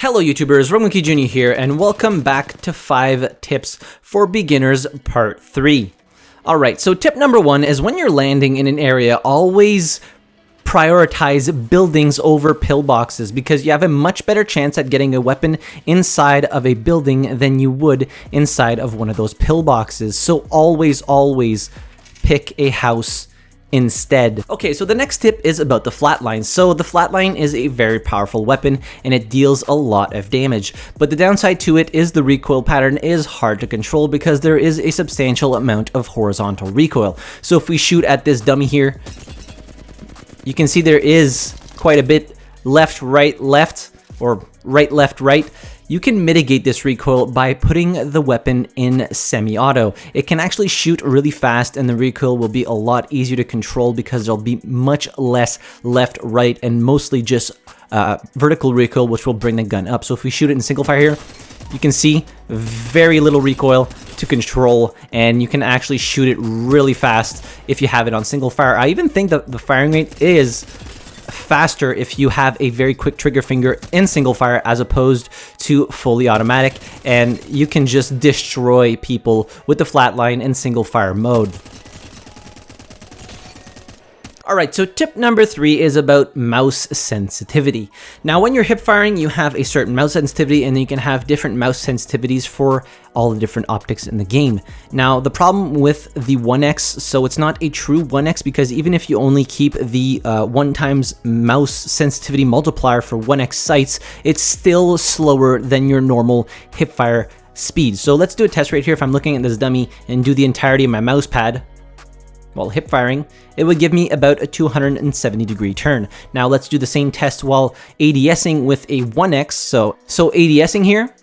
Hello YouTubers, RogueMonkeyJr here, and welcome back to 5 Tips for Beginners Part 3. Alright, so tip number 1 is when you're landing in an area, always prioritize buildings over pillboxes because you have a much better chance at getting a weapon inside of a building than you would inside of one of those pillboxes. So always pick a house instead. Okay, so the next tip is about the Flatline. So the Flatline is a very powerful weapon and it deals a lot of damage, but the downside to it is the recoil pattern is hard to control because there is a substantial amount of horizontal recoil. So if we shoot at this dummy here, you can see there is quite a bit left, right, left, or right, left, right. You can mitigate this recoil by putting the weapon in semi-auto. It can actually shoot really fast and the recoil will be a lot easier to control because there'll be much less left, right, and mostly just vertical recoil, which will bring the gun up. So if we shoot it in single fire here, you can see very little recoil to control, and you can actually shoot it really fast if you have it on single fire. I even think that the firing rate is faster if you have a very quick trigger finger in single fire as opposed to fully automatic, and you can just destroy people with the Flatline in single fire mode. Alright, so tip number 3 is about mouse sensitivity. Now when you're hip firing, you have a certain mouse sensitivity and then you can have different mouse sensitivities for all the different optics in the game. Now the problem with the 1x, so it's not a true 1x because even if you only keep the 1 times mouse sensitivity multiplier for 1x sights, it's still slower than your normal hip fire speed. So let's do a test right here. If I'm looking at this dummy and do the entirety of my mouse pad while hip firing, it would give me about a 270-degree turn. Now let's do the same test while ADSing with a 1x. So ADSing here,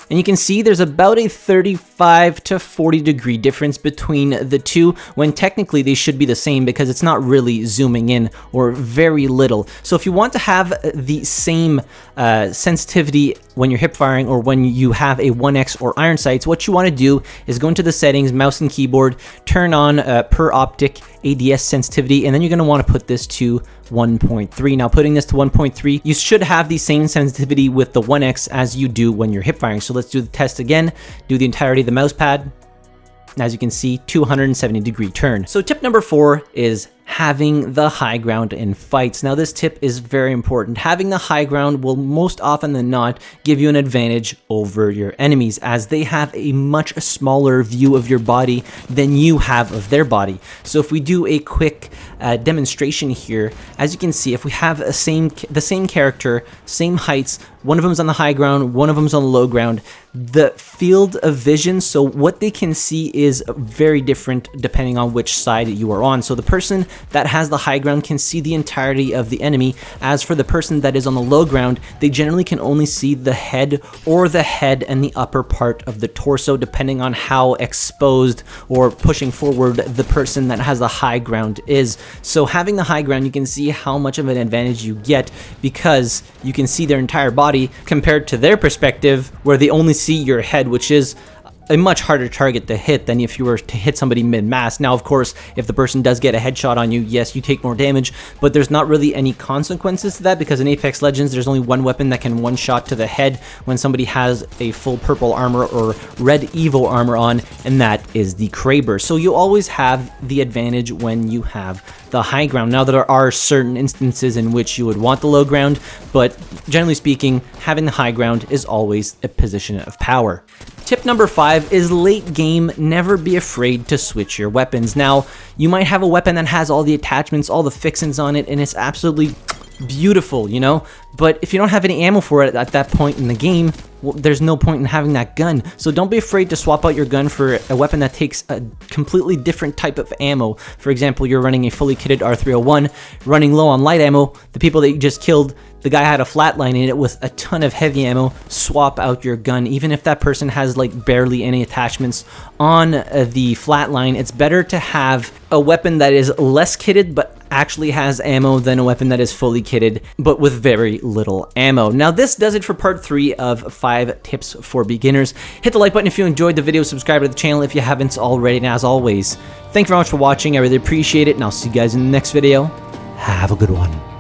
and you can see there's about a 35 to 40 degree difference between the two when technically they should be the same because it's not really zooming in or very little. So if you want to have the same sensitivity when you're hip firing or when you have a 1x or iron sights, what you want to do is go into the settings, mouse and keyboard, turn on per optic ADS sensitivity, and then you're going to want to put this to 1.3. Now putting this to 1.3, you should have the same sensitivity with the 1x as you do when you're hip firing. So let's do the test again, do the entirety of the mouse pad. And as you can see, 270-degree turn. So tip number 4 is having the high ground in fights. Now this tip is very important. Having the high ground will most often than not give you an advantage over your enemies as they have a much smaller view of your body than you have of their body. So if we do a quick demonstration here, as you can see, if we have the same character, same heights, one of them's on the high ground, one of them's on the low ground, the field of vision, so what they can see is very different depending on which side you are on. So the person that has the high ground can see the entirety of the enemy. As for the person that is on the low ground, they generally can only see the head or the head and the upper part of the torso depending on how exposed or pushing forward the person that has the high ground is. So having the high ground, you can see how much of an advantage you get because you can see their entire body compared to their perspective where they only see your head, which is a much harder target to hit than if you were to hit somebody mid-mass. Now, of course, if the person does get a headshot on you, yes, you take more damage, but there's not really any consequences to that because in Apex Legends, there's only one weapon that can one-shot to the head when somebody has a full purple armor or red Evo armor on, and that is the Kraber. So you always have the advantage when you have the high ground. Now, there are certain instances in which you would want the low ground, but generally speaking, having the high ground is always a position of power. Tip number 5 is late game, never be afraid to switch your weapons. Now, you might have a weapon that has all the attachments, all the fixins on it, and it's absolutely beautiful, you know? But if you don't have any ammo for it at that point in the game, well, there's no point in having that gun. So don't be afraid to swap out your gun for a weapon that takes a completely different type of ammo. For example, you're running a fully kitted R301, running low on light ammo, the people that you just killed, the guy had a Flatline in it with a ton of heavy ammo, swap out your gun. Even if that person has like barely any attachments on the Flatline, it's better to have a weapon that is less kitted but actually has ammo than a weapon that is fully kitted but with very little ammo. Now this does it for part 3 of 5 tips for beginners. Hit the like button if you enjoyed the video, subscribe to the channel if you haven't already, and as always, thank you very much for watching. I really appreciate it, and I'll see you guys in the next video. Have a good one.